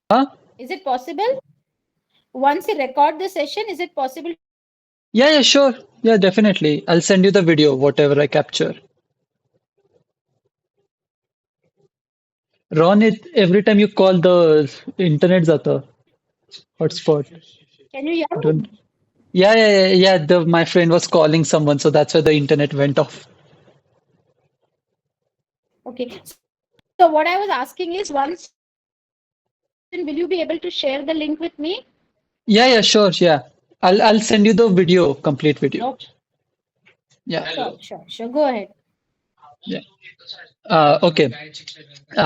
Huh? Is it possible? Once you record the session, is it possible to share the link with Yeah, yeah, me? sure. Yeah, definitely. I'll send you the video, whatever I capture. Ron, every time you call the internet jata hotspot. Can you hear Don't. me? Yeah, yeah, yeah, yeah. My friend was calling someone, so that's why the internet went off. Okay. So what I was asking is, once you record the session, will you be able to share the link with me? Yeah, yeah, sure, yeah. I'll send you the video, complete video. Okay. Yeah, Sure. Go ahead. yeah. Okay.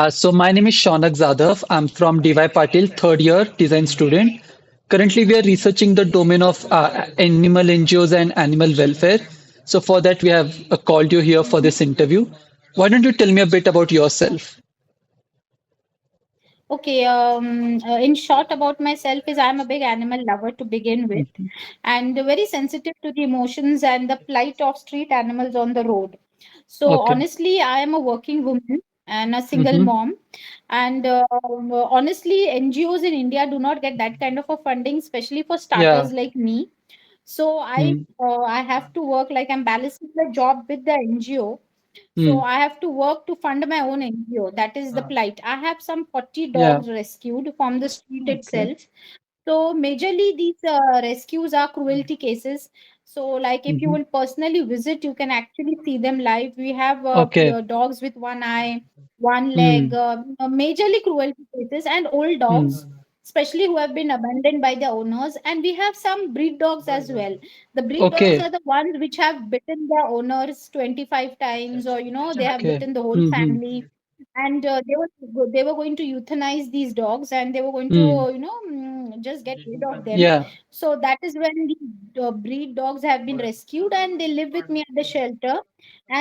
So my name is Shaunak Zadav. I'm from DY Patil, third year design student. Currently, we are researching the domain of animal NGOs and animal welfare. So for that, we have called you here for this interview. Why don't you tell me a bit about yourself? Okay, in short about myself is I'm a big animal lover to begin with, and very sensitive to the emotions and the plight of street animals on the road. So Okay. honestly, I am a working woman and a single Mm-hmm. mom, and honestly, NGOs in India do not get that kind of a funding, especially for Yeah. starters like me. So Mm. I have to work like I'm balancing the job with the NGO. So Mm. I have to work to fund my own NGO. That is the plight. I have some 40 Yeah. dogs rescued from the street Okay. itself. So majorly these rescues are cruelty cases. So like if you Mm-hmm. will personally visit, you can actually see them live. We have Okay. dogs with one eye, one leg, Mm. majorly cruelty cases and old dogs, Mm. especially who have been abandoned by the owners. And we have some breed dogs as well. The breed dogs Okay. are the ones which have bitten their owners 25 times, or they have Okay. bitten the whole Mm-hmm. family, and they were going to euthanize these dogs, and they were going to Mm. just get rid of them. Yeah. So that is when the breed dogs have been rescued, and they live with me at the shelter.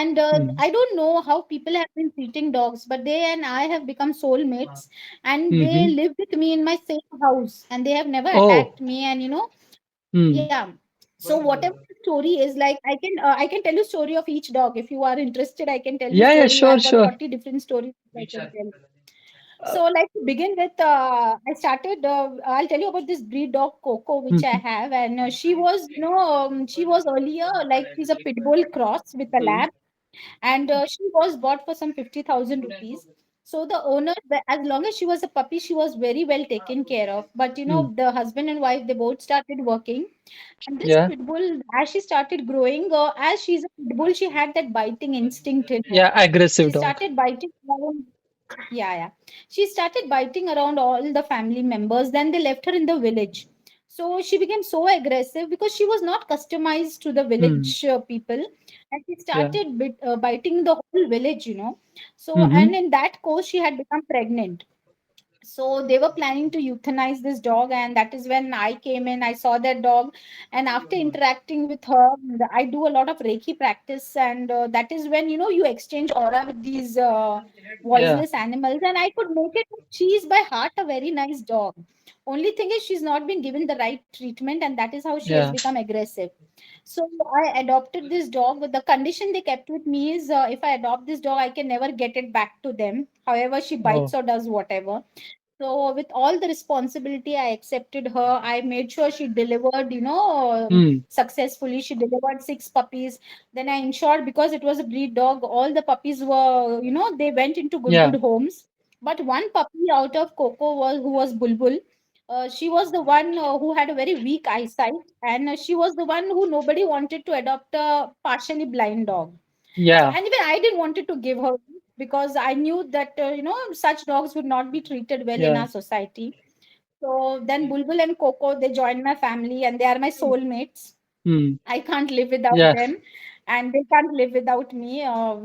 And Mm. I don't know how people have been treating dogs, but they and I have become soulmates, and they Mm-hmm. live with me in my same house, and they have never Oh. attacked me. And Mm. yeah. So whatever the story is, like I can tell you story of each dog if you are interested. I can tell you Yeah, yeah, stories. sure, I've got sure. 40 different stories I can tell. Uh, So, like to begin with, I started. I'll tell you about this breed dog Coco, which I mhm. have, and she was, she was earlier like she's a pit bull cross with a lab, and she was bought for some 50,000 rupees. So the owner, as long as she was a puppy, she was very well taken care of. But Mm. the husband and wife, they both started working, and this Yeah. pit bull, as she started growing, as she's a pit bull, she had that biting instinct in her. Yeah, aggressive She dog. started biting around. Yeah. She started biting around all the family members. Then they left her in the village. So she became so aggressive because she was not customized to the Mm. village people. And she Yeah. started biting the whole village. So, Mm-hmm. and in that course, she had become pregnant. So they were planning to euthanize this dog, and that is when I came in. I saw that dog, and after interacting with her, I do a lot of Reiki practice, and that is when you exchange aura with these Yeah. voiceless animals, and I could make it. She is by heart a very nice dog. Only thing is she's not been given the right treatment, and that is how she has Yeah. become aggressive. So I adopted this dog. With the condition they kept with me is, if I adopt this dog, I can never get it back to them. However, she Oh. bites or does whatever. So with all the responsibility, I accepted her. I made sure she delivered, Mm. successfully. She delivered six puppies. Then I ensured, because it was a breed dog, all the puppies were, they went into Yeah. good homes. But one puppy out of Coco was who was Bulbul. She was the one who had a very weak eyesight, and she was the one who nobody wanted to adopt a partially blind dog. So, Yeah. and even I didn't wanted to give her, because I knew that such dogs would not be treated well in Yeah. our society. So then Bulbul and Coco, they joined my family, and they are my soulmates. Mm. I can't live without Yeah. them, and they can't live without me.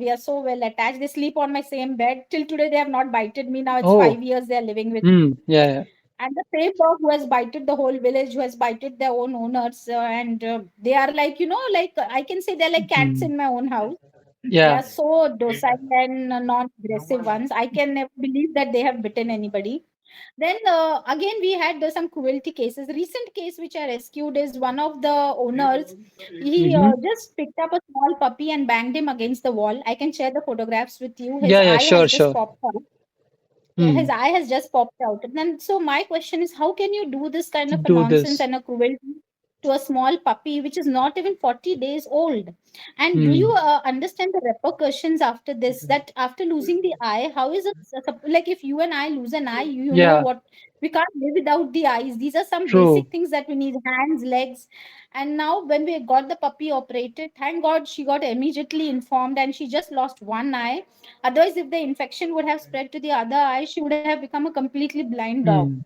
We are so well attached. They sleep on my same bed. Till today, they have not bited me. Now it's Oh. 5 years they are living with me. Mm. Yeah. Yeah. And the same dog who has bited the whole village, who has bited their own owners, and they are like, like I can say they're like cats Mm. in my own house. They Yeah. are so docile and non-aggressive ones. I can never believe that they have bitten anybody. Then again, we had some cruelty cases. Recent case which I rescued is one of the owners. He Mm-hmm. just picked up a small puppy and banged him against the wall. I can share the photographs with you. His Yeah. Yeah. eye Sure. has just Sure. popped out. his Hmm. eye has just popped out. And then, so my question is, how can you do this kind of a Do nonsense this. and a cruelty to a small puppy, which is not even 40 days old? And do you Hmm. understand the repercussions after this? That after losing the eye, how is it like if you and I lose an eye, you know Yeah. what? We can't live without the eyes. These are some True. basic things that we need: hands, legs. And now, when we got the puppy operated, thank God she got immediately informed and she just lost one eye. Otherwise, if the infection would have spread to the other eye, she would have become a completely blind dog. Hmm.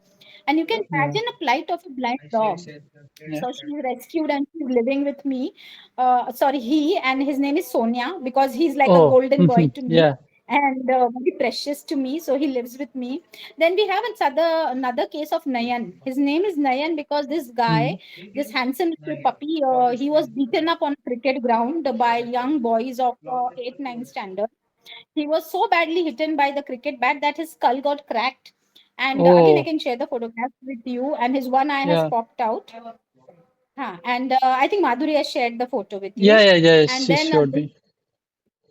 And you can Yeah. imagine a plight of a blind dog. Yeah. So she's rescued and she's living with me. Sorry, he, and his name is Sonia because he's like a Oh. golden boy to me Yeah. and very precious to me. So he lives with me. Then we have another case of Nayan. His name is Nayan because this guy, Hmm. this handsome little puppy, he was beaten up on a cricket ground by young boys of 8th, 9th standard. He was so badly hit by the cricket bat that his skull got cracked. And again, I Oh. can share the photograph with you. And his one eye has Yeah. popped out. And I think Madhuri has shared the photo with Yeah. you. Yeah. Yeah. And She then showed me.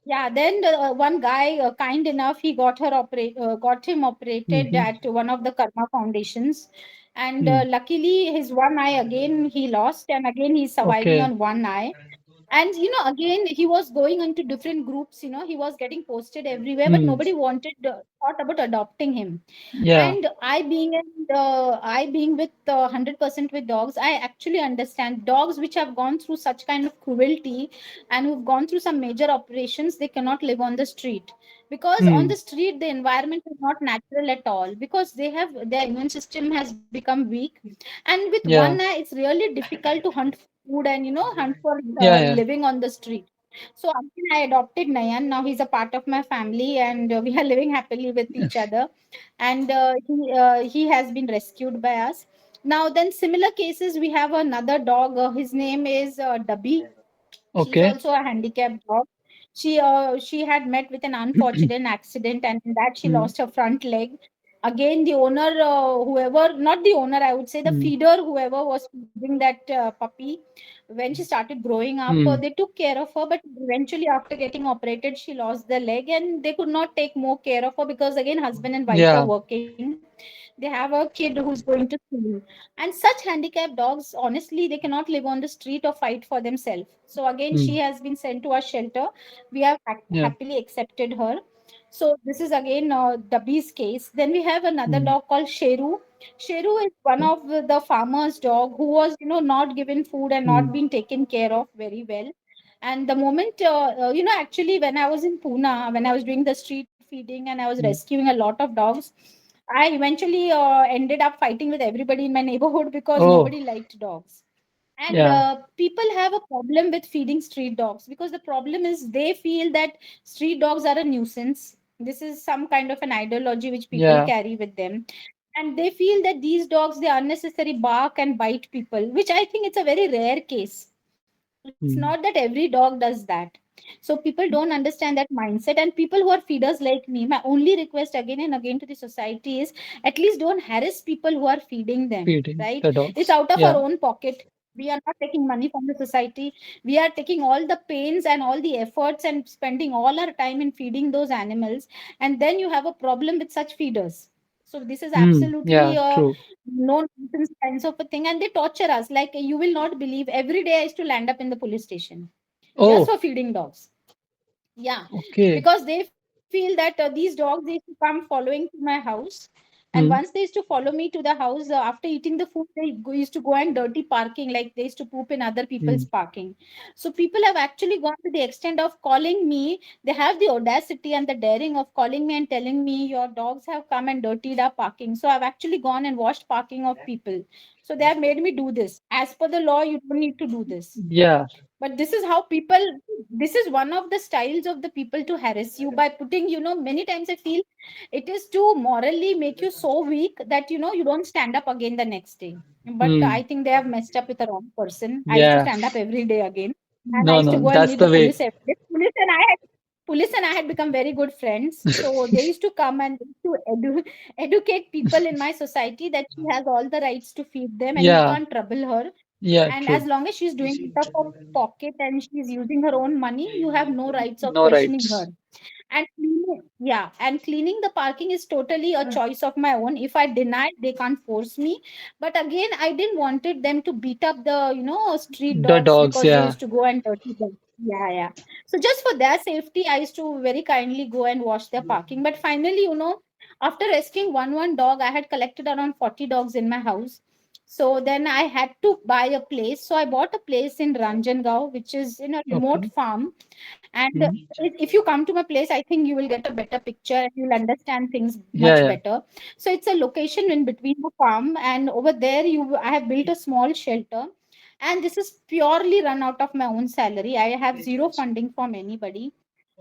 yeah, then one guy, kind enough, he got him operated Hmm. at one of the Karma foundations, and Hmm. luckily his one eye again he lost, and again he's surviving Okay. on one eye. And again he was going into different groups. He was getting posted everywhere, but Hmm. nobody thought about adopting him. Yeah. And I being with 100% with dogs, I actually understand dogs which have gone through such kind of cruelty and who've gone through some major operations. They cannot live on the street because on Hmm. the street the environment is not natural at all, because their immune system has become weak, and with one Yeah. eye it's really difficult to hunt for food and hunt for Yeah. Yeah. living on the street. So again, I adopted Nayan. Now he's a part of my family, and we are living happily with each other. And he has been rescued by us. Now, then similar cases, we have another dog. His name is Dubby. She's Okay. also a handicapped dog. She had met with an unfortunate accident, and in that she Hmm. lost her front leg. Again, the owner, whoever, not the owner, I would say the Hmm. feeder, whoever was feeding that puppy, when she started growing up, Hmm. they took care of her. But eventually, after getting operated, she lost the leg, and they could not take more care of her because again, husband and wife are Yeah. working. They have a kid who's going to school. And such handicapped dogs, honestly, they cannot live on the street or fight for themselves. So again, she Hmm. has been sent to our shelter. We have Yeah. happily accepted her. So this is again Dabi's case. Then we have another Hmm. dog called Sheru. Sheru is one of the farmer's dog who was, not given food and not Hmm. being taken care of very well. And the moment, actually, when I was in Pune, when I was doing the street feeding and I was Hmm. rescuing a lot of dogs, I eventually ended up fighting with everybody in my neighborhood because Oh. nobody liked dogs. And Yeah. people have a problem with feeding street dogs because the problem is they feel that street dogs are a nuisance. This is some kind of an ideology which people Yeah. carry with them. And they feel that these dogs, they unnecessary bark and bite people, which I think it's a very rare case. It's not Hmm. that every dog does that. So people don't understand that mindset. And people who are feeders like me, my only request again and again to the society is at least don't harass people who are feeding them, Feeding right? the It's dogs. out of our Yeah. own pocket. We are not taking money from the society. We are taking all the pains and all the efforts and spending all our time in feeding those animals. And then you have a problem with such feeders. So this is Hmm. absolutely Yeah. a True. no nonsense kinds of a thing, and they torture us. Like you will not believe. Every day I used to land up in the police station just Oh. for feeding dogs. Yeah, Okay. because they feel that these dogs, they used to come following to my house, and once they Hmm. used to follow me to the house after eating the food, used to go and dirty parking, like they used to poop in other people's Hmm. parking. So people have actually gone to the extent of calling me. They have the audacity and the daring of calling me and telling me your dogs have come and dirtied our parking. So I've actually gone and washed parking of people. So they have made me do this. As per the law, you don't need to do this. Yeah. But this is how people, this is one of the styles of the people to harass you by putting, many times I feel it is to morally make you so weak that you don't stand up again the next day. But Hmm. I think they have messed up with the wrong person. I used to Yeah. stand up every day again, and I No. used to No. go and That's meet the the way. police every day. Police and I had become very good friends. So they used to come and to educate people in my society that she has all the rights to feed them and you Yeah. can't trouble her. Yeah, And true. as long as she's doing it out of pocket and she's using her own money, you have no rights of No questioning her. rights. And cleaning, yeah, and cleaning the parking is totally a choice of my own. If I deny, they can't force me. But again, I didn't wanted them to beat up the, street The dogs dogs, because they yeah. used to go and dirty them. Yeah, yeah. So just for their safety, I used to very kindly go and wash their parking. But finally, after rescuing one dog, I had collected around 40 dogs in my house. So then I had to buy a place. So I bought a place in Ranjangaon, which is in a remote Okay. farm. And Mhm. if you come to my place, I think you will get a better picture and you'll understand things Yeah, much yeah. better. So it's a location in between the farm, and over there, I have built a small shelter. And this is purely run out of my own salary. I have zero funding from anybody.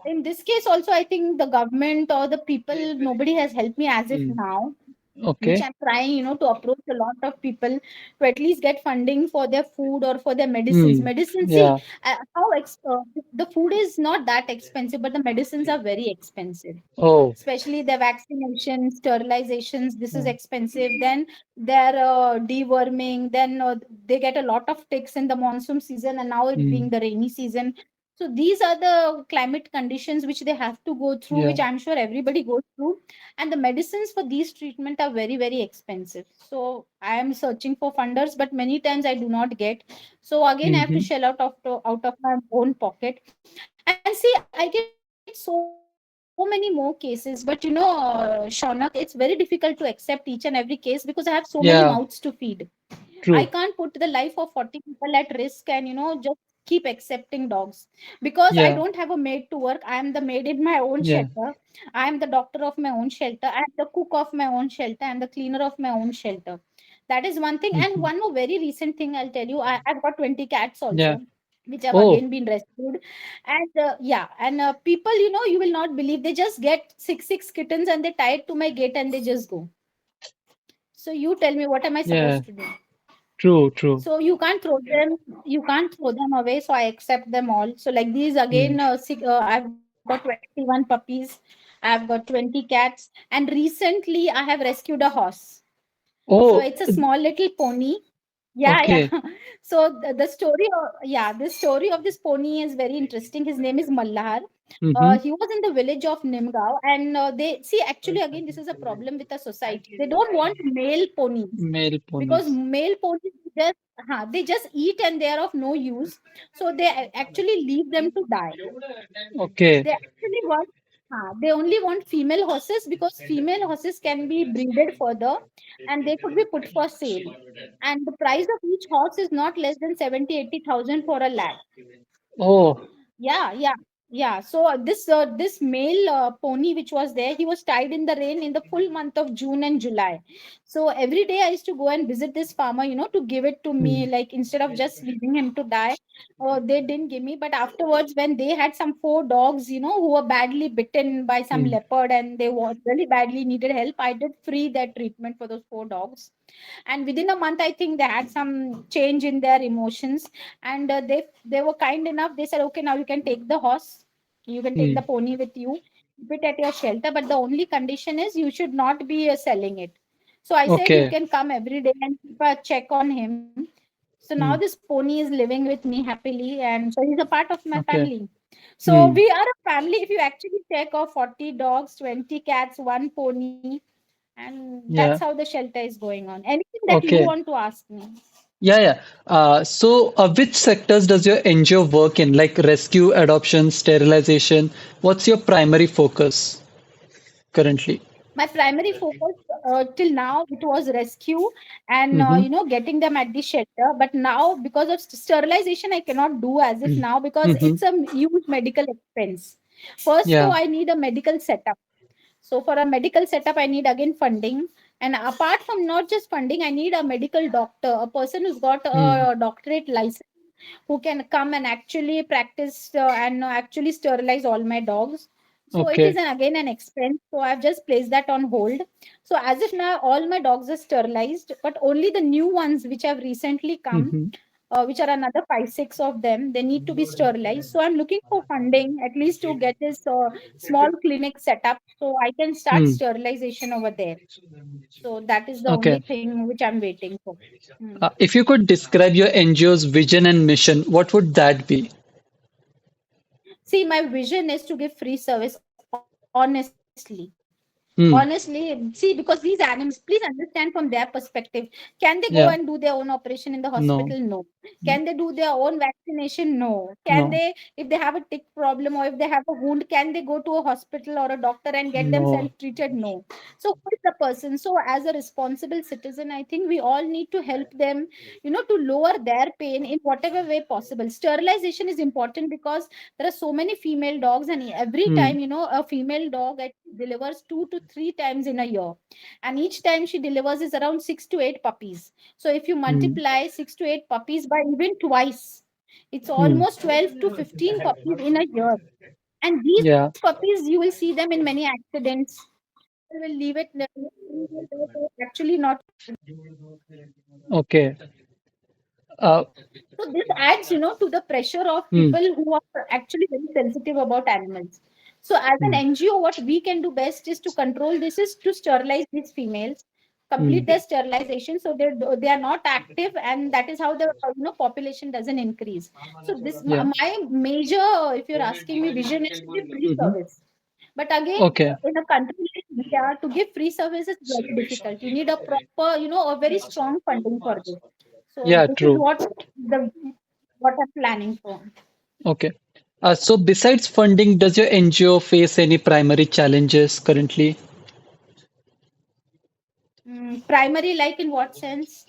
In this case, also, I think the government or the people, nobody has helped me as if Mm. now, which Okay. I'm trying, to approach a lot of people to at least get funding for their food or for their medicines. Mm. Medicine, see, Yeah. the food is not that expensive, but the medicines are very expensive, Oh. especially the vaccination, sterilizations. This is Mm. expensive. Then their deworming. Then they get a lot of ticks in the monsoon season, and now it being Mm. the rainy season. So these are the climate conditions which they have to go through, Yeah. which I'm sure everybody goes through. And the medicines for these treatment are very, very expensive. So I am searching for funders, but many times I do not get. So again, I have to Mm-hmm. shell out of my own pocket. And see, I get so many more cases, but Shaunak, it's very difficult to accept each and every case because I have so many mouths to feed. I can't Yeah. put the life of 40 people True. at risk and just keep accepting dogs, because I don't have a maid to work. I am Yeah. the maid in my own shelter. I am the Yeah. doctor of my own shelter. I am the cook of my own shelter. I am the cleaner of my own shelter. That is one thing. And one more very Mm-hmm. recent thing I'll tell you. I've got 20 cats also, Yeah. which have again been Oh. rescued. And yeah, and people, you will not believe, they just get six kittens and they tie it to my gate and they just go. So you tell me, what am I Yeah. supposed to do? True. True. So you can't throw them away. So I accept them all. So like these Mm. again, I've got 21 puppies, I've got 20 cats, and recently I have rescued a horse. So Oh. it's a small little pony. Yeah, yeah. Okay. So the story of this pony is very interesting. His name is Mallahar. Mm-hmm. He was in the village of Nimgao, and they see, actually, again, this is a problem with the society. They don't want male ponies Male because ponies. male ponies they just eat and they are of no use. So they actually leave them to die. Okay. They actually want, they only want female horses because female horses can be breeded further and they could be put for sale. And the price of each horse is not less than 70-80,000 for a lakh. Oh. Yeah, yeah, yeah. So this male pony which was there, he was tied in the rain in the full month of June and July. So every day I used to go and visit this farmer, to give it to me. Mm. Like instead of just leaving him to die, they didn't give me. But afterwards, when they had some four dogs, who were badly bitten by some Mm. leopard and they were really badly needed help, I did free their treatment for those four dogs. And within a month, I think they had some change in their emotions, and they were kind enough. They said, okay, now you can take the horse, you can take the Mm. pony with you, keep it at your shelter, but the only condition is you should not be selling it. So I said, you Okay. can come every day and keep a check on him. So now this Mm. pony is living with me happily, and so he's a part of my Okay. family. So Mm. we are a family. If you actually check, of 40 dogs, 20 cats, one pony, and that's how Yeah. the shelter is going on. Anything that you Okay. want to ask me? Yeah, yeah. Which sectors does your NGO work in, like rescue, adoption, sterilization? What's your primary focus currently? My primary focus till now, it was rescue and Mm-hmm. getting them at the shelter. But now, because of sterilization, I cannot do as if now because Mm-hmm. it's a huge medical expense. First, though, Yeah. I need a medical setup. So for a medical setup, I need again funding. And apart from not just funding, I need a medical doctor, a person who's got Mm. a doctorate license, who can come and actually practice and actually sterilize all my dogs. So it is Okay. again an expense. So I've just placed that on hold. So as of now, all my dogs are sterilized, but only the new ones which have recently come, Mm-hmm. which are another five, six of them. They need to be sterilized. So I'm looking for funding at least to get this small clinic set up so I can start Hmm. sterilization over there. So that is the only Okay. thing which I'm waiting for. Hmm. If you could describe your NGO's vision and mission, what would that be? See, my vision is to give free service honestly. Honestly, Hmm. see, because these animals, please understand from their perspective, can they go and do Yeah. their own operation in the hospital? No. No. Can they do their own vaccination? No. Can No. they, if they have a tick problem or if they have a wound, can they go to a hospital or a doctor and get No. themselves treated? No. So who is the person? So as a responsible citizen, I think we all need to help them, to lower their pain in whatever way possible. Sterilization is important because there are so many female dogs, and every Hmm. time, a female dog actually delivers 2 to 3 times in a year, and each time she delivers is around 6 to 8 puppies. So if you Hmm. multiply 6 to 8 puppies by even twice, it's Hmm. almost 12 to 15 puppies in a year. And these Yeah. puppies, you will see them in many accidents. People will leave it, actually not. Okay. Uh, So this adds, to the pressure of hmm. people who are actually very sensitive about animals. So as an Hmm. NGO, what we can do best is to control this, is to sterilize these females, Hmm. complete their sterilization so they are not active, and that is how the population doesn't increase. So this Yeah. my major, if you're asking me, vision is to give free Hmm. service. But again, Okay. in a country like India, to give free service is very difficult. You need a proper, a very strong funding for this. So Yeah, this is true. the what I'm planning for. Okay. So besides funding, does your NGO face any primary challenges currently? Primary, like in what sense?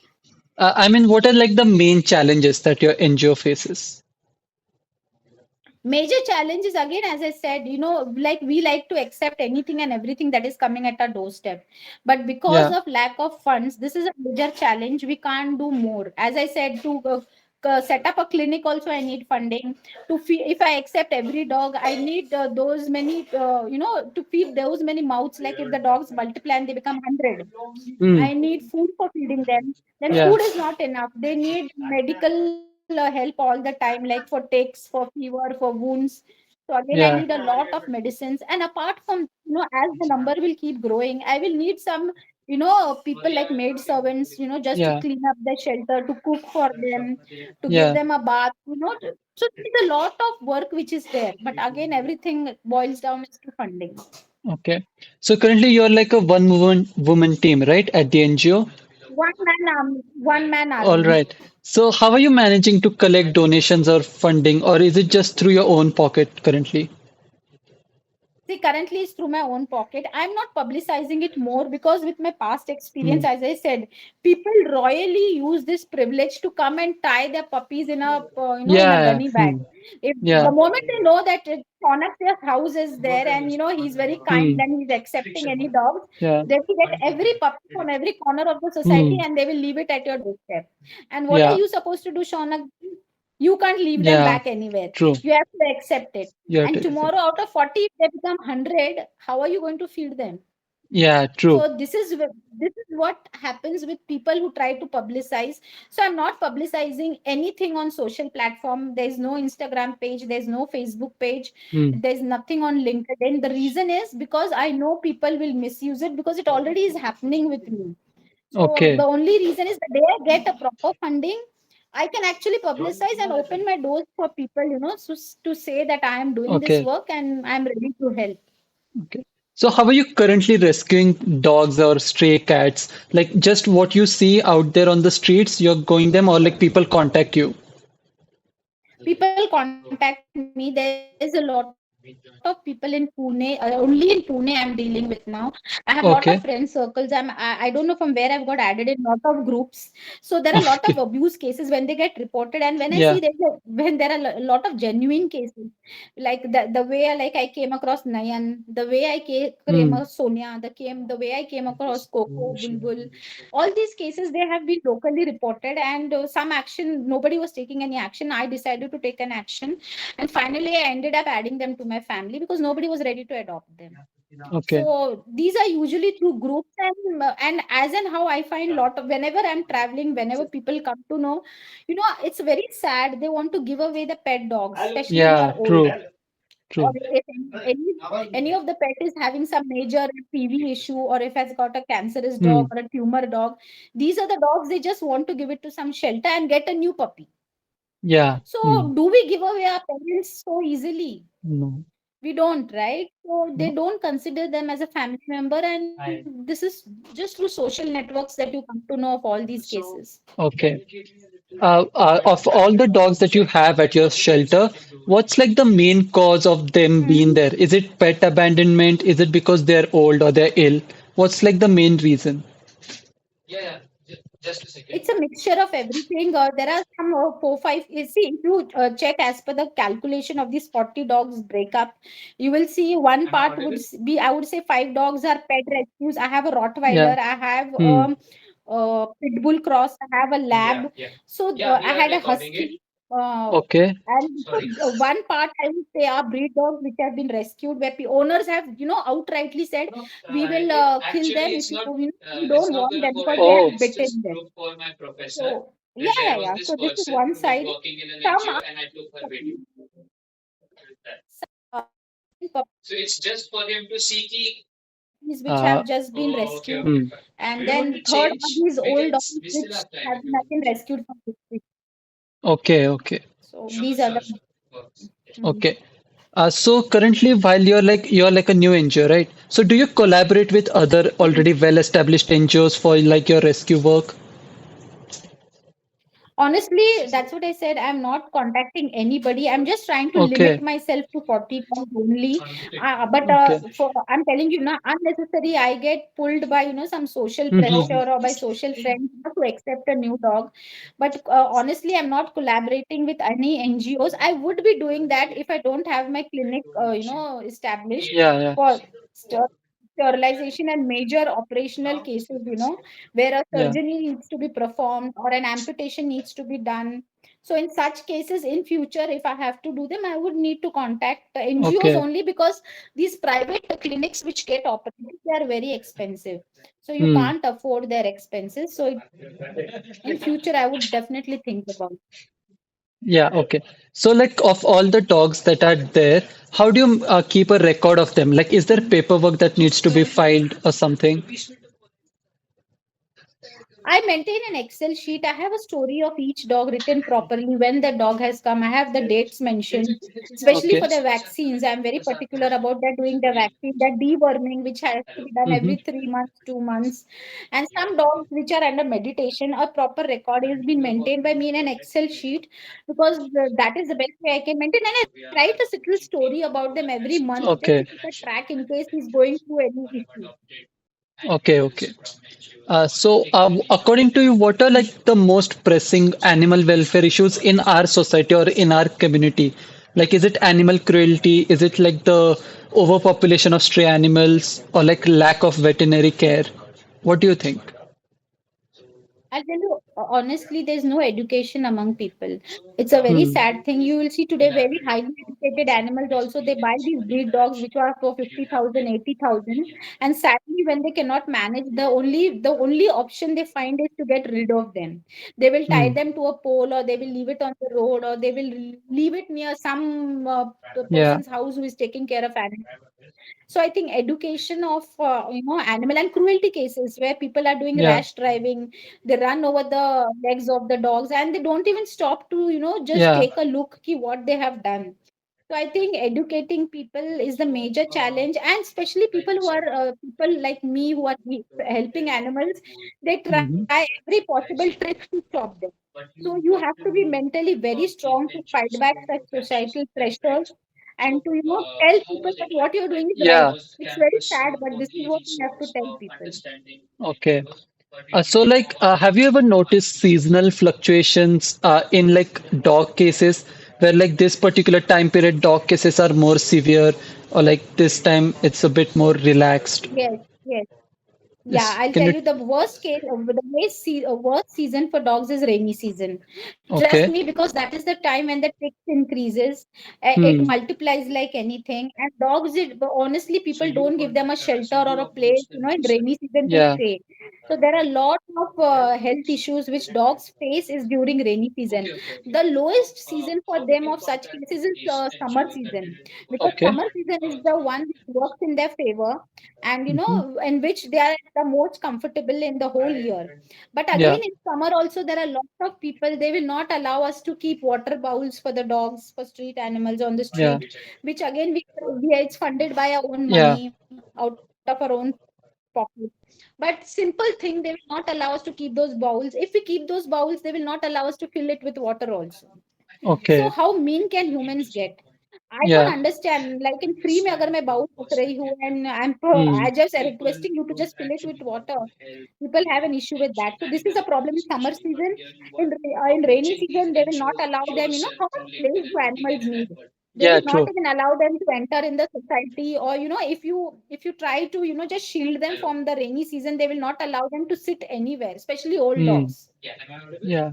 I mean, what are like the main challenges that your NGO faces? Major challenge is, again, as I said, like we like to accept anything and everything that is coming at our doorstep, but because Yeah. of lack of funds, this is a major challenge. We can't do more. As I said, to set up a clinic also, I need funding. If I accept every dog, I need those many, to feed those many mouths. Like if the dogs multiply and they become 100, Hmm. I need food for feeding them. Then Yeah. food is not enough. They need medical help all the time, like for ticks, for fever, for wounds. So again, I need a Yeah. lot of medicines. And apart from, as the number will keep growing, I will need some, people like maid servants, just to Yeah. clean up the shelter, to cook for them, to give Yeah. them a bath, so there's a lot of work which is there. But again, everything boils down to funding. Okay. So currently you're like a one woman team, right, at the NGO? One man All army. right. So how are you managing to collect donations or funding, or is it just through your own pocket currently? See, currently it's through my own pocket. I'm not publicizing it more because with my past Hmm. experience, as I said, people royally use this privilege to come and tie their puppies in a, in a Yeah. gunny bag. Hmm. If Yeah. the moment they know that Shaunak house is there, and he's very kind Hmm. and he's accepting any dogs, Yeah. they will get every puppy from every corner of the society Hmm. and they will leave it at your doorstep. And what are Yeah. you supposed to do, Shaunak? You can't leave them Yeah. back anywhere. True. You have to accept it. You have And to accept. tomorrow, out of 40, if they become 100, how are you going to feed them? Yeah. True. So this is what happens with people who try to publicize. So I'm not publicizing anything on social platform. There's no Instagram page. There's no Facebook page. Hmm. There's nothing on LinkedIn. The reason is because I know people will misuse it because it already is happening with me. So Okay. the only reason is the day I get a proper funding, I can actually publicize and open my doors for people, to say that I am doing this Okay. work and I'm ready to help. Okay. So how are you currently rescuing dogs or stray cats? Like just what you see out there on the streets, you're going them, or like people contact you? People contact me. There's a lot of people in Pune, only in Pune I'm dealing with now. I have a lot of friend circles. I Okay. don't know from where I've got added in lot of groups. So there are a lot of abuse cases when they get reported, and when I see Yeah. when there are a lot of genuine cases, like the way like I came across Nayan, the way came across Hmm. Sonia, the way I came across Coco, Bulbul, all these cases they have been locally reported, and some action, nobody was taking any action. I decided to take an action, and finally I ended up adding them to my family because nobody was ready to adopt them. Okay. So these are usually through groups, and as and how I find lot of, whenever I'm traveling, whenever people come to know, it's very sad. They want to give away the pet dogs, especially who are Yeah, old, true, or true. if any of the pet is having some major PV issue, or if has got a cancerous Hmm. dog or a tumor dog, these are the dogs they just want to give it to some shelter and get a new puppy. Yeah. Hmm. So do we give away our parents so easily? No. We don't, right? So they No. don't consider them as a family member, and this is just through social networks that you come to know of all these cases. Okay. Of all the dogs that you have at your shelter, what's like the main cause of them Mhm. being there? Is it pet abandonment? Is it because they're old or they're ill? What's like the main reason? It's a mixture of everything. There are some four, five. You see, if you check as per the calculation of these 40 dogs breakup, you will see one part would be, I would say, five dogs are pet rescues. I have a Yeah. Rottweiler, I have Hmm. Pit Bull Cross, I have a Lab. So I had a Husky. Uh, Okay. and so one part I would say are breed dogs which have been rescued, where owners have, outrightly said, we will kill them if you don't want them because they Oh. have bitten them. So yeah, yeah, yeah. So this is one side. Some are some puppies which Uh, have just been rescued, hmm. and then third are these old dogs which have been again rescued from history. Okay. Okay. So these are the. Mhm. Okay. So currently, while you're like a new NGO, right? So do you collaborate with other already well-established NGOs for like your rescue work? Honestly, that's what I said. I'm not contacting anybody. I'm just trying to limit Okay. myself to 40 pounds only. But Okay. for I'm telling you now, unnecessary, I get pulled by, some social Hmm. pressure or by social friends not to accept a new dog. But honestly, I'm not collaborating with any NGOs. I would be doing that if I don't have my clinic, established Yeah. Yeah. for ster- sterilization and major operational cases, where a Yeah. surgery needs to be performed or an amputation needs to be done. So in such cases, in future, if I have to do them, I would need to contact the NGOs Okay. only, because these private clinics which get operated, they are very expensive. So you Hmm. can't afford their expenses. So in future, I would definitely think about. Yeah. Okay. So like of all the dogs that are there, how do you keep a record of them? Like, is there paperwork that needs to be filed or something? I maintain an Excel sheet. I have a story of each dog written properly when the dog has come. I have the dates mentioned, especially Okay. for the vaccines. I'm very particular about that, doing the vaccine, that deworming, which has to be done Mm-hmm. every 3 months, 2 months. And some dogs which are under meditation, a proper record has been maintained by me in an Excel sheet, because that is the best way I can maintain. And I write a little story about them every month, just to Okay. keep a track in case he's going through any issue. Okay. Okay. According to you, what are like the most pressing animal welfare issues in our society or in our community? Like, is it animal cruelty? Is it like the overpopulation of stray animals or like lack of veterinary care? What do you think? I'll tell you honestly, there's no education among people. It's a very Hmm. sad thing. You will see today very highly educated animals also. They buy these breed dogs which are for 50,000, 80,000, and sadly, when they cannot manage, the only option they find is to get rid of them. They will tie Hmm. them to a pole, or they will leave it on the road, or they will leave it near some Yeah. person's house who is taking care of animals. So I think education of animal and cruelty cases where people are doing Yeah. rash driving, they run over the legs of the dogs and they don't even stop to just Yeah. take a look at what they have done. So I think educating people is the major challenge, and especially people like me who are helping animals. They try Hmm. every possible trick to stop them. So you have to be mentally very strong to fight back such societal pressures, and to tell people that what you're doing is right. Yeah. It's very sad, but this is what we have to tell people. Okay. Have you ever noticed seasonal fluctuations in like dog cases where like this particular time period dog cases are more severe or like this time it's a bit more relaxed? Yes, yes. Yeah, I'll Can tell you? you the worst case, worst season for dogs is rainy season. Trust Okay. me, because that is the time when the ticks increases, it Hmm. multiplies like anything. And dogs, honestly, people don't give them a shelter or a place, in rainy season to Yeah. stay. So there are a lot of health issues which dogs face is during rainy season. The lowest season for them of such cases is summer season, because Okay. summer season is the one which works in their favor, and Hmm. in which they are the most comfortable in the whole year. But Yeah. again, in summer also there are lots of people, they will not allow us to keep water bowls for the dogs, for street animals on the Yeah. street, which again it's funded by our own Yeah. money, out of our own pocket. But simple thing, they will not allow us to keep those bowls. If we keep those bowls, they will not allow us to fill it with water also. So how Okay. mean can humans get? I don't Yeah. understand. Like in free में अगर मैं bowl रख रही हूँ and I Hmm. just requesting you to just fill it with water. People have an issue with that. So this is a problem in summer season. In rainy season, they will not allow them. How much place do animals need? They Yeah. will not True. even allow them to enter in the society. Or if you try to just shield them from the rainy season, they will not allow them to sit anywhere, especially old Hmm. dogs. Yeah.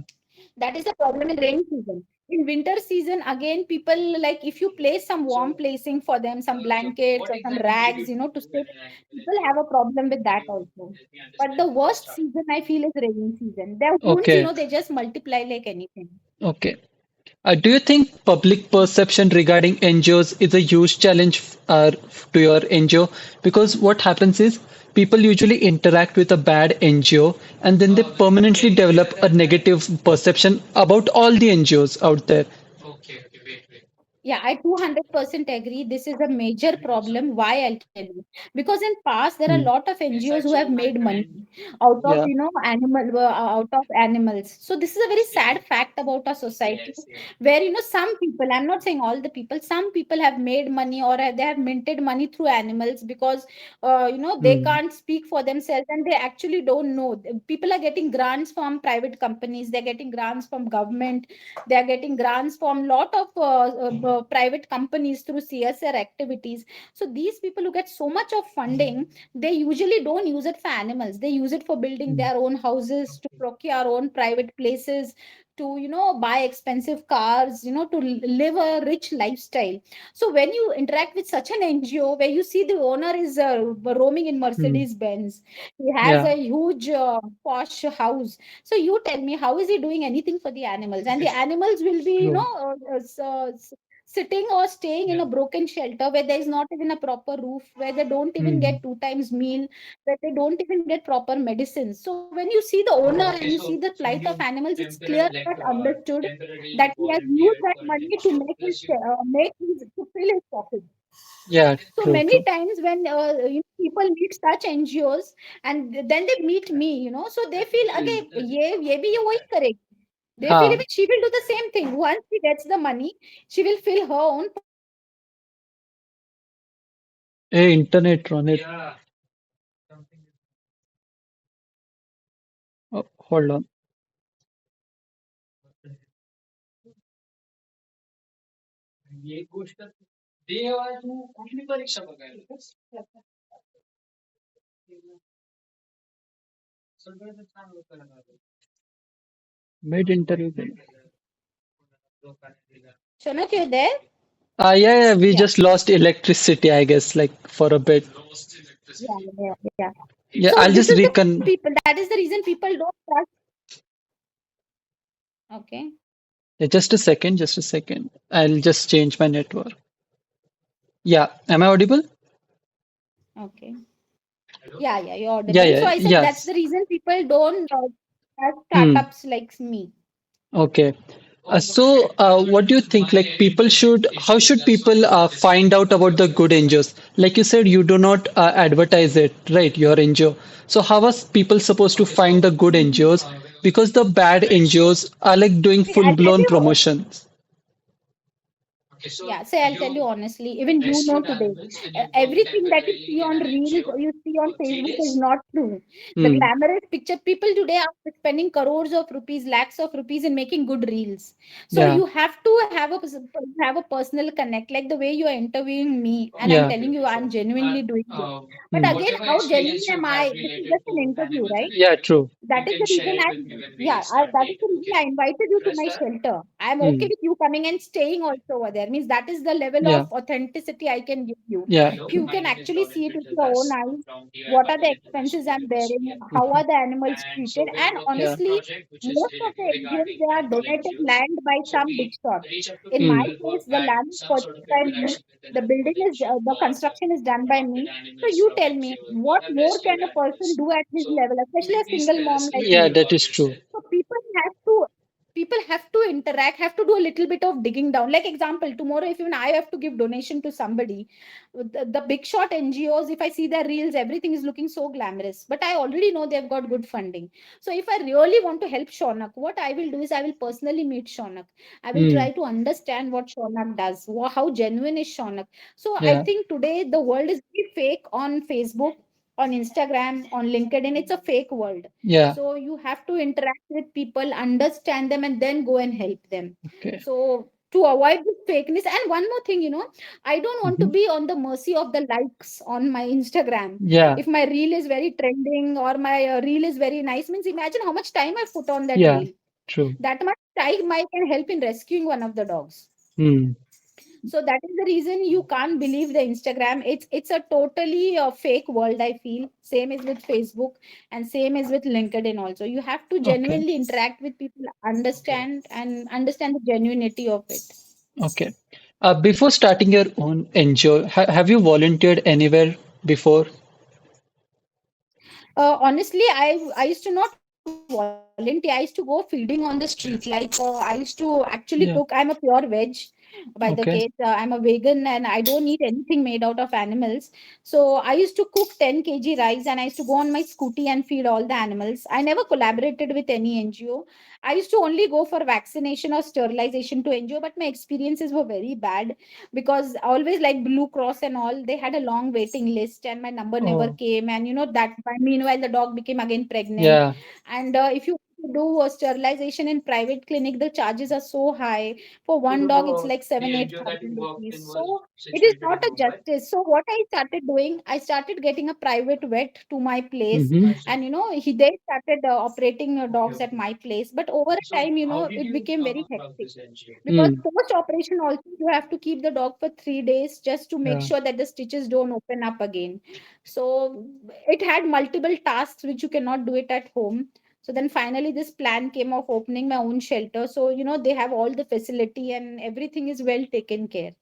That is the problem in rainy season. In winter season, again, people, like, if you place some warm placing for them, some blankets or some rags, to sit, people have a problem with that also. But the worst season I feel is rainy season. Their wounds, Okay. they just multiply like anything. Okay. Do you think public perception regarding NGOs is a huge challenge to your NGO? Because what happens is people usually interact with a bad NGO and then they permanently develop a negative perception about all the NGOs out there. Yeah, I 200% agree. This is a major problem. Why, I'll tell you. Because in past there are a Hmm. lot of NGOs who have made money out of Yeah. out of animals. So this is a very sad fact about our society, where some people, I'm not saying all the people, some people have made money, or they have minted money through animals, because they Hmm. can't speak for themselves and they actually don't know. People are getting grants from private companies, they're getting grants from government, they are getting grants from lot of private companies through CSR activities. So these people who get so much of funding, they usually don't use it for animals. They use it for building Hmm. their own houses, to procure own private places, to buy expensive cars, to live a rich lifestyle. So when you interact with such an NGO where you see the owner is roaming in Hmm. Mercedes Benz, he has Yeah. a huge posh house, so you tell me, how is he doing anything for the animals? And the animals will be, True. sitting or staying in a broken shelter where there is not even a proper roof, where they don't even Hmm. get two times meal, where they don't even get proper medicines. So when you see the owner and you see the plight of animals, it's clear cut understood that he has used that money to to fill his pocket. Yeah. So True. many True. times when people meet such NGOs and then they meet me, so they feel, again, ye bhi ye wahi karegi. They feel Ha. even she will do the same thing. Once she gets the money, she will fill her own pocket with that money. So this is a very sad fact Hey, about our internet, run it. society. Oh, hold on. Mid interview. Shanak, you there? Yeah, yeah, we Yeah. just lost electricity, I guess, like for a bit. Yeah, yeah, yeah. Yeah, So I'll this just is the recon. people. That is the reason people don't trust. Okay. Yeah, just a second, just a second. I'll just change my network. Yeah, am I audible? Okay. Yeah, yeah, you're Yeah, audible. So yeah, I said that's yes. the reason people don't have Hmm. startups like me. Okay. What do you think? Like, how should people find out about the good NGOs? Like you said, you do not advertise it, right? Your NGO. So, how are people supposed to find the good NGOs? Because the bad NGOs are like doing See, I'll tell full-blown you. promotions. Yeah, say I'll tell you honestly, even you know today, everything that you see on Reels or you see on Facebook is not true. The Hmm. glamorous picture, people today are spending crores of rupees, lakhs of rupees in making good Reels. So Yeah. you have to have a personal connect, like the way you are interviewing me, and I'm Yeah. telling you, I'm genuinely doing this. But Hmm. again, how genuine am I? This is just an interview, right? Yeah. True. That is the reason that is the reason I invited you to my shelter. I'm okay Hmm. with you coming and staying also over there. Means that is the level Yeah. of authenticity I can give you. Yeah. If you can actually see it with your own eyes, what are the expenses I'm bearing, how are the animals treated, and Yeah. honestly, most of the NGOs they are donated land by some big shot. In my Hmm. case, the land is purchased by me. The construction is done by me. So you tell me, what more can a person do at his level, especially a single mom like Yeah, me? that is true. So people have to interact, have to do a little bit of digging down. Like example, tomorrow if even I have to give donation to somebody, the big shot NGOs, if I see their reels, everything is looking so glamorous. But I already know they've got good funding. So if I really want to help Shaunak, what I will do is I will personally meet Shaunak. I will Hmm. try to understand what Shaunak does, how genuine is Shaunak. So I Yeah. think today the world is very fake on Facebook, on Instagram, on LinkedIn. It's a fake world. Yeah. So you have to interact with people, understand them, and then go and help them. Okay. So to avoid this fakeness, and one more thing, I don't want to Hmm. be on the mercy of the likes on my Instagram. Yeah. If my reel is very trending or my reel is very nice, means imagine how much time I've put on that Yeah. reel. True. That much time I can help in rescuing one of the dogs. Hmm. So that is the reason you can't believe the Instagram. It's a totally fake world, I feel. Same is with Facebook and same is with LinkedIn also. You have to Okay. genuinely interact with people, understand the genuinity of it. Okay. Before starting your own NGO, have you volunteered anywhere before? Honestly, I used to not volunteer. I used to go feeding on the street. I used to actually cook. I'm a pure Yeah. veg, by the case. I'm Okay. a vegan and I don't eat anything made out of animals. So I used to cook 10 kg rice and I used to go on my scooty and feed all the animals. I never collaborated with any NGO. I used to only go for vaccination or sterilization to NGO, but my experiences were very bad because always like Blue Cross and all, they had a long waiting list and my number never Oh. came. And that meanwhile the dog became again pregnant. Yeah. And if you do a sterilization in private clinic, the charges are so high. For one dog, it's like 7,000-8,000 rupees. So it is not a justice. So what I started doing, I started getting a private vet to my place, Mm-hmm. and they started operating dogs at my place. But over a time, it became very hectic because Mm. post operation also you have to keep the dog for 3 days just to make Yeah. sure that the stitches don't open up again. So it had multiple tasks which you cannot do it at home. So then finally this plan came of opening my own shelter. So they have all the facility and everything is well taken care.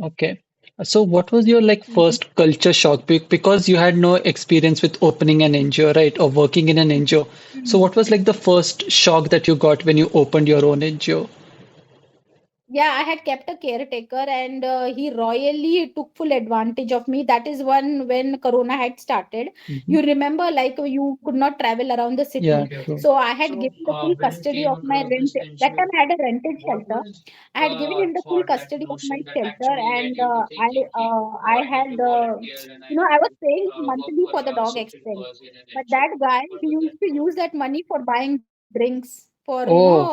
Okay. So what was your like Mhm. first culture shock? Because you had no experience with opening an NGO, right? Or working in an NGO. So Mhm. what was like the first shock that you got when you opened your own NGO? Yeah, I had kept a caretaker and he royally took full advantage of me. That is one when Corona had started. Hmm. You remember, like you could not travel around the Yeah, city. true. So I had given the full custody of my rent. That time I had a rented shelter. I had given him the full custody of my shelter, and I had I was paying monthly for the dog expense. But that guy, he used to use that money for buying drinks, for Oh,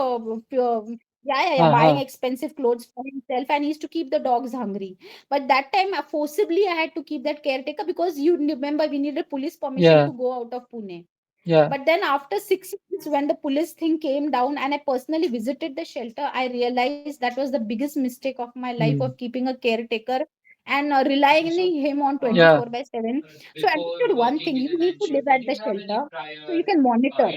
yeah, buying uh-huh. expensive clothes for himself, and he used to keep the dogs hungry. But that time, forcibly, I had to keep that caretaker because you remember we needed police permission Yeah, to go out of Pune. yeah. But then after 6 months, when the police thing came down and I personally visited the shelter, I realized that was the biggest mistake of my life of Mm. keeping a caretaker and relying on him on Yeah. 24 by 7. So I understood one thing: you need to live at the shelter so you can monitor,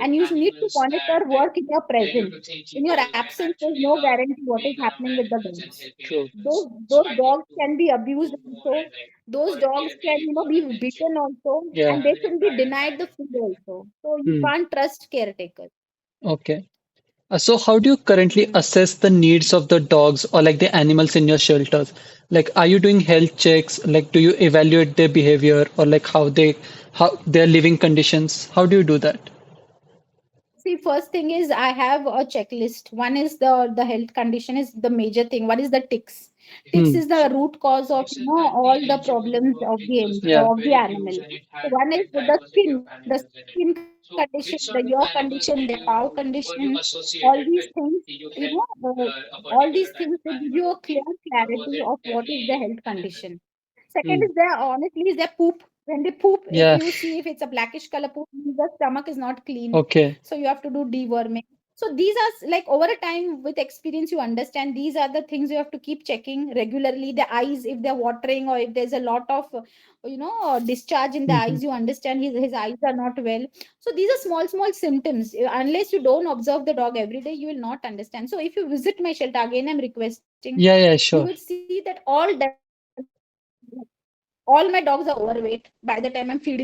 and you need to monitor work in your presence. In your absence, there's no guarantee what is happening with the dogs. True. Those dogs can be abused also. Those dogs can be beaten also, Yeah. and they can be denied the food also. So you Mm. can't trust caretakers. Okay. So how do you currently Mm. assess the needs of the dogs or like the animals in your shelters? Like, are you doing health checks? Like, do you evaluate their behavior or like how their living conditions? How do you do that? See, first thing is I have a checklist. One is the health condition is the major thing. What is the ticks? Ticks Hmm. is the root cause of all the problems of Yeah. of the animal. So one is the skin condition, the ear condition, the paw condition, all these things. You know, all these things they give you a clear clarity of what is the health condition. Second is Hmm. their honestly is their poop. When they poop, if Yeah. you see if it's a blackish color poop, means the stomach is not clean. Okay. So you have to do deworming. So these are like over a time with experience, you understand these are the things you have to keep checking regularly. The eyes, if they're watering or if there's a lot of, discharge in the Hmm. eyes, you understand his eyes are not well. So these are small, small symptoms. Unless you don't observe the dog every day, you will not understand. So if you visit my shelter, again, I'm requesting, Yeah, yeah, you would sure. see that all my dogs are overweight by the time I'm feeding them too much.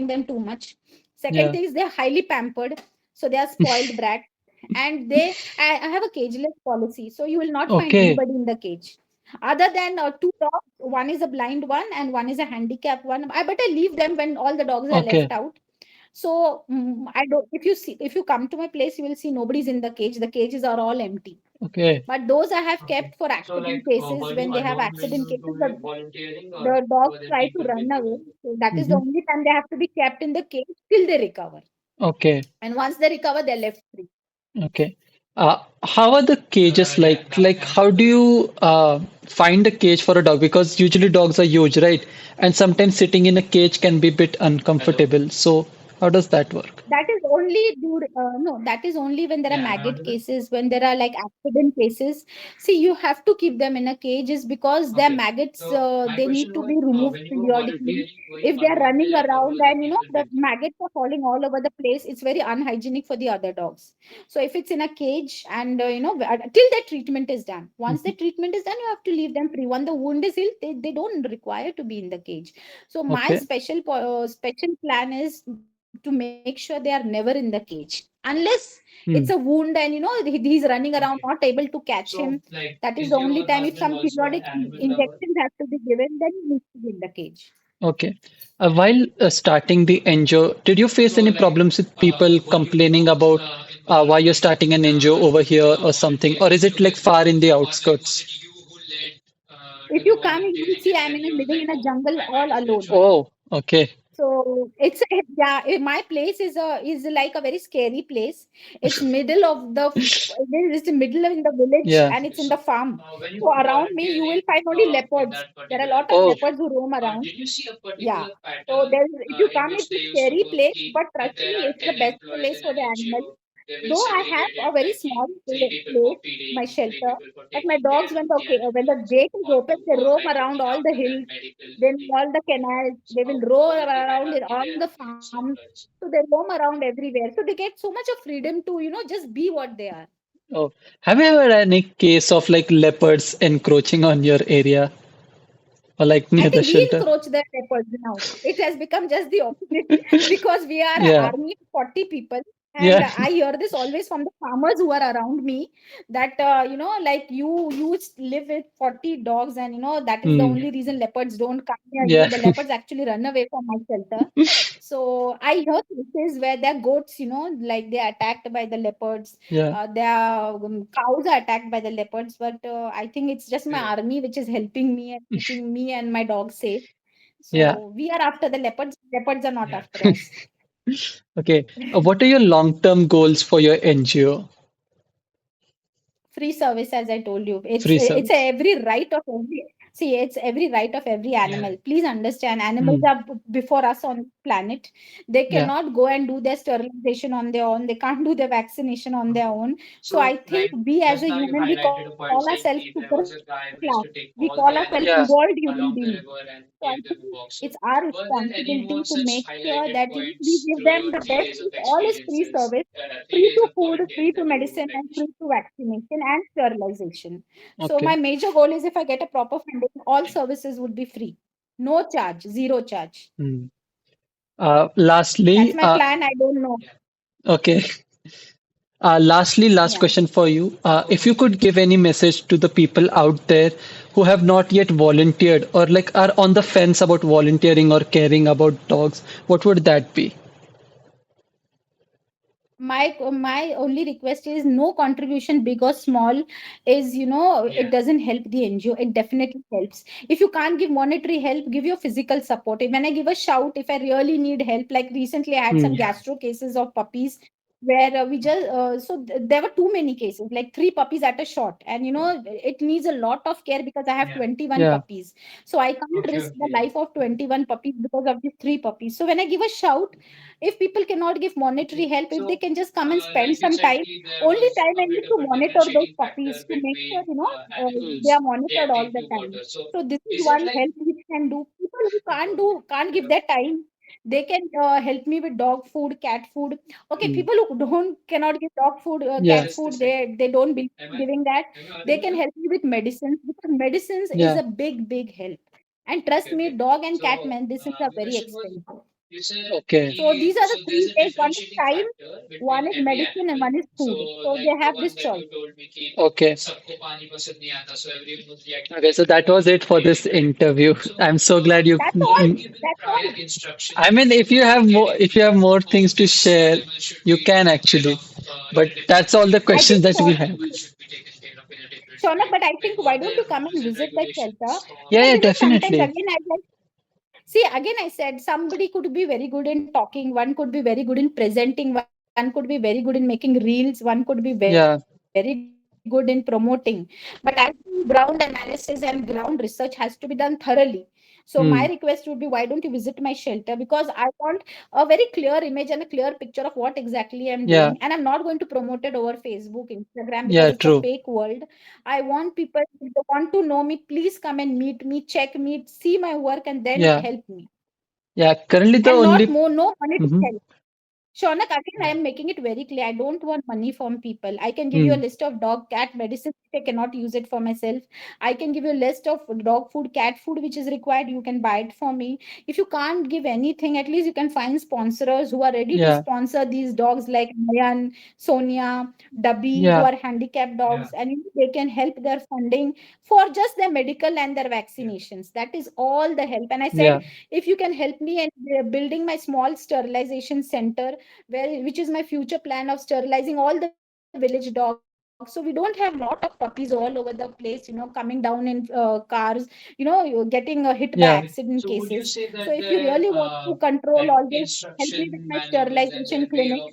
Second thing is Yeah. they're highly pampered, so they are spoiled brats. And I have a cageless policy, so you will not find Okay. anybody in the cage. Other than two dogs, one is a blind one and one is a handicapped one. But I leave them when all the dogs are left Okay. out. So I don't. If you come to my place, you will see nobody's in the cage. The cages are all empty. Okay. But those I have kept for accident cases. When they have accident cases, the dogs try to run away. So that is the Hmm. only time they have to be kept in the cage till they recover. Okay. And once they recover, they're left free. Okay. How are the cages like? Like, how do you find a cage for a dog? Because usually dogs are huge, right? And sometimes sitting in a cage can be a bit uncomfortable. So, how does that work? That is only no, that is only when there are maggot cases, when there are like accident cases. See, you have to keep them in a cage is because their maggots, they need to be removed periodically. If they are running around and the maggots are falling all over the place, it's very unhygienic for the other dogs. So if it's in a cage and till the treatment is done, once the Mhm. treatment is done, you have to leave them free. When the wound is healed, they don't require to be in the cage. So my Okay. special plan is to make sure they are never in the cage unless it's a Hmm. wound and he's running around not able to catch him. That is the only time. If some periodic injections have to be given, then he needs to be in the cage. Okay. While starting the NGO, did you face any problems with people complaining about why you're starting an NGO over here or something? Or is it like far in the outskirts? If you come, you will see I'm in living in a jungle all alone. Oh, okay. So it's yeah, my place is like a very scary place. It's middle of it's the middle of in the village Yeah. and it's in the farm. So around me you will find only leopards. There are a lot of Oh, leopards who roam around. Yeah. So if you come, it's a scary place, but trust me, it's the best place for the animal. Though I have a very small place, my shelter, but my dogs, when the gate is open, they roam around all the hills, then all the canals, they will roam around on the farms. So they roam around everywhere. So they get so much of freedom to, just be what they are. oh. Have you ever had any case of like leopards encroaching on your area or like I near the think we shelter? encroach the leopards now. It has become just the opposite because we are an Yeah. army of 40 people. And Yeah. I hear this always from the farmers who are around me that, like you live with 40 dogs, and that is the Hmm. only reason leopards don't come near you. Yeah. The leopards actually run away from my shelter. So I hear cases where their goats, like they are attacked by the leopards. Yeah. Their cows are attacked by the leopards, but I think it's just my army which is helping me and keeping me and my dog safe. Yeah. So we are after the leopards. Leopards are not after us. Okay. What are your long-term goals for your NGO? Free service, as I told you, Free it's service. every right of every see it's every right of every animal. Please understand, animals Hmm. are before us on planet. They Yeah. cannot go and do their sterilization on their own. They can't do their vaccination on their own. So I think we as a human, we call ourselves super class. We call ourselves involved Yeah. human beings. So I think it's our responsibility to make sure that we give them the best. All is free service, free to food, free to medicine, and free to vaccination and sterilization. So my Okay. major goal is if I get a proper funding, all services would be free, no charge, zero charge. Hmm. That's Lastly, my plan. I don't know. okay. Last Yeah. question for you. If you could give any message to the people out there who have not yet volunteered or like are on the fence about volunteering or caring about dogs, what would that be? my only request is no contribution, big or small, is, it doesn't help the NGO. It definitely helps. If you can't give monetary help, give your physical support. When I give a shout, if I really need help, like recently I had Hmm. some gastro cases of puppies, where we just there were too many cases, like three puppies at a shot, and it needs a lot of care because I have 21 Yeah. puppies. So I can't risk the life of 21 puppies because of these three puppies. So when I give a shout, if people cannot give monetary help, if they can just come and spend some time, only time I need to monitor those puppies to make sure, they are monitored all the time. So this is one help which can do. People who can't give their time, they can help me with dog food, cat food. Okay, Hmm. people who don't cannot give dog food, Yeah. cat food, they don't believe in giving that. They can help me with medicines, because medicines is Yeah. a big help. And trust me, dog and cat medicines are very expensive. Okay. So these are the three ways. One is time, one is medicine, and one is food. So they have this choice. Okay. Okay, so that was it for this interview. I'm so glad you. That's all. That's all. I mean, if you have more things to share, you can actually. But that's all the I questions think that we so. have. Shaunak, but I think why don't you come and visit the shelter? Yeah, Because yeah, sometimes definitely. again, see, again, I said somebody could be very good in talking, one could be very good in presenting, one could be very good in making reels, one could be very good in Yeah. promoting. But I think ground analysis and ground research has to be done thoroughly. So my request would be, why don't you Hmm. visit my shelter? Because I want a very clear image and a clear picture of what exactly I'm doing. And I'm not going Yeah. to promote it over Facebook, Instagram, because it's a Yeah. fake True. world. I want people, if they want to know me, please come and meet me, check me, see my work, and then Yeah. help me. Yeah. Currently, the And not only. more, no money to Mhm. help. Shaunak, again, I am making it very clear. I don't want money from people. I can give you a Hmm. list of dog, cat medicine. If I cannot use it for myself, I can give you a list of dog food, cat food, which is required. You can buy it for me. If you can't give anything, at least you can find sponsors who are ready to Yeah. sponsor these dogs like Mayan, Sonia, Dabi, who Yeah. are handicapped dogs, and they can help their funding for just their medical and their vaccinations. That is all the help. And I said, Yeah. if you can help me in building my small sterilization center, which is my future plan of sterilizing all the village dogs, so we don't have lot of puppies all over the place, coming down in cars, you're getting hit by Yeah. accident cases. So if you really want to control all this, help me with my sterilization clinic,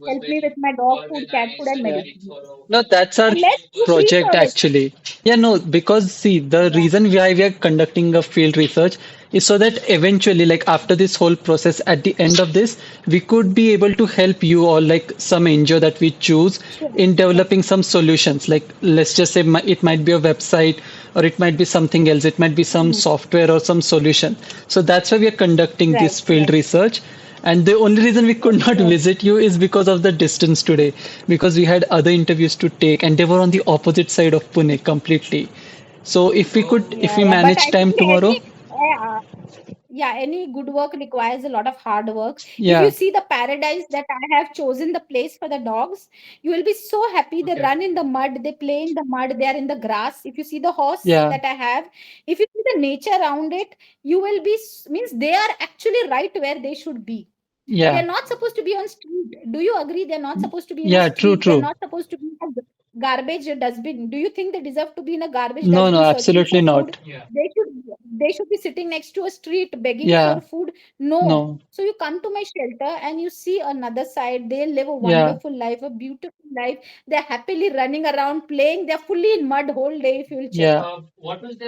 help me with my dog food, cat food, and Yeah. medicine, No, that's our and let's do free project service. actually. Yeah, no, because see, the Yeah. reason why we are conducting a field research is so that eventually, like after this whole process, at the end of this, we could be able to help you or like some NGO that we choose Sure. in Sure. developing some solutions. Like let's just say it might be a website or it might be something else. It might be some Mhm. software or some solution. So that's why we are conducting Right. this field Right. research. And the only reason we could not Sure. visit you is because of the distance today, because we had other interviews to take, and they were on the opposite side of Pune completely. So if Yeah. we Yeah. But I manage time think tomorrow, uh, yeah, any good work requires a lot of hard work. If you yeah, see the paradise that I have chosen, the place for the dogs, you will be so happy. They run in the mud, they play in the mud, they are in the grass. If you see the horse yeah, that I have, if you see the nature around it, you will be, means they are actually right where they should be. They're yeah, not supposed to be on street. Do you agree? They're not supposed to be in a yeah, true, street. They're true. not supposed to be in a garbage dustbin. Do you think they deserve to be in a garbage No, no, dustbin searching absolutely for food? not. They should be sitting next to a street begging Yeah, for food. No. no, So you come to my shelter and you see another side. They live a yeah, wonderful life, a beautiful life. They're happily running around, playing. They're fully in mud whole day if you'll check. yeah.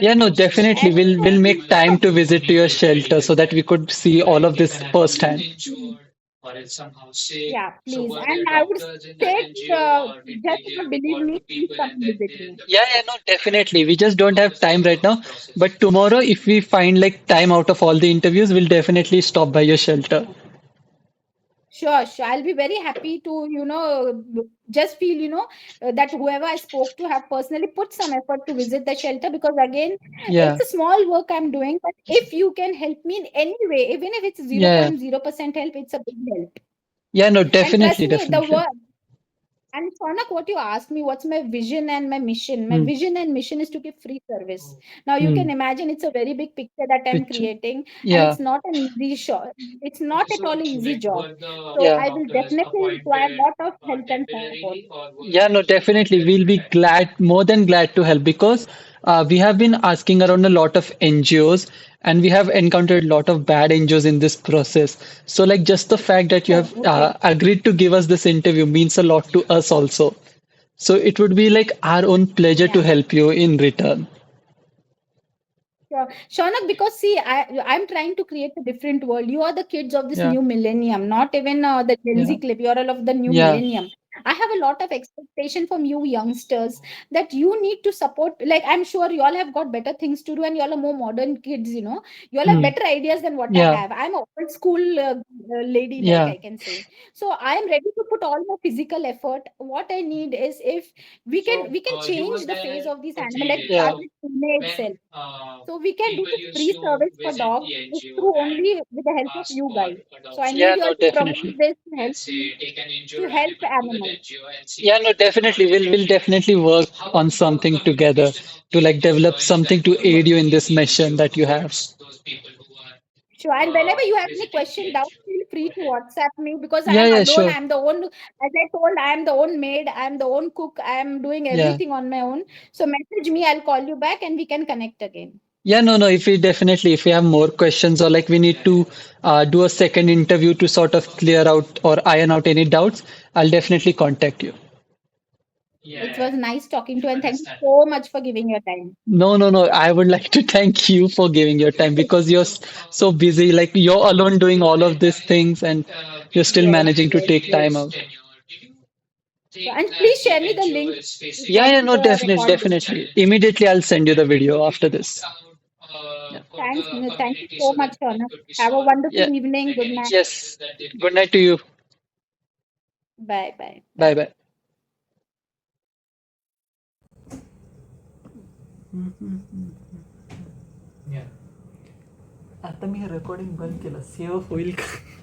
Yeah, no, definitely. And We'll make time to visit to your shelter so that we could see all of this firsthand. yeah, please. And I would say, just if you believe me, please come and visit me. Yeah, yeah, no, definitely. We just don't have time right now. But tomorrow, if we find like time out of all the interviews, we'll definitely stop by your shelter. Sure, sure. I'll be very happy to, just feel, that whoever I spoke to have personally put some effort to visit the shelter, because again, Yeah, it's a small work I'm doing. But if you can help me in any way, even if it's yeah, yeah. 0.0% help, it's a big help. Yeah, no, And trust definitely, me, the definitely. work. And Sonak, what you asked me, what's my vision and my mission? My Hmm. vision and mission is to give free service. Now you Hmm. can imagine it's a very big picture that I'm Picture. creating, and Yeah. it's not an easy shot. It's not at all an easy job. So Yeah. I will definitely require a lot of help and support. Yeah, no, definitely. We'll be glad, more than glad to help because we have been asking around a lot of NGOs and we have encountered a lot of bad NGOs in this process. So, like, just the fact that you Oh, have okay. agreed to give us this interview means a lot to us also. So, it would be like our own pleasure to Yeah. help you in return. Sure. Shaunak, because see, I'm trying to create a different world. You are the kids of this Yeah, new millennium, not even the Gen yeah, Z clip. You're all of the new yeah. millennium. I have a lot of expectation from you youngsters that you need to support. Like, I'm sure you all have got better things to do, and you all are more modern kids. You all have Hmm. better ideas than what I Yeah, have. I'm a old school lady, like yeah, I can say. So I am ready to put all my physical effort. What I need is, if we can change the face of this animal, let's yeah. start with Pune itself. So we can do this free service for dogs through only with the help of you guys. So I Yeah, need you all no, to promote definitely. this to help animals. Yeah, no, definitely. We'll definitely work on something together to like develop something to aid you in this mission that you have. Sure. And whenever you have any question, doubt, feel free to WhatsApp me because I Yeah, am yeah, alone. sure. I am the own, as I told, I am the own maid. I am the own cook. I am doing Yeah. everything on my own. So message me. I'll call you back and we can connect again. Yeah, no, no. If we have more questions or like we need to do a second interview to sort of clear out or iron out any doubts, I'll definitely contact you. It was nice talking to you and thank you so much for giving your time. No, no, no. I would like to thank you for giving your time because you're so busy. Like you're alone doing all of these things and you're still Yes, managing to yes, take yes. time out. So, and please share me the link Yeah, yeah, to no, the definitely, recording. definitely. Immediately, I'll send you the video after this. Yeah. Thanks. Thank you so much, Shona. Have a wonderful Yeah. evening. Good night. Yes. Good night to you. Bye, bye, Bye bye. bye. आता मी recording बंद केलं save होईल का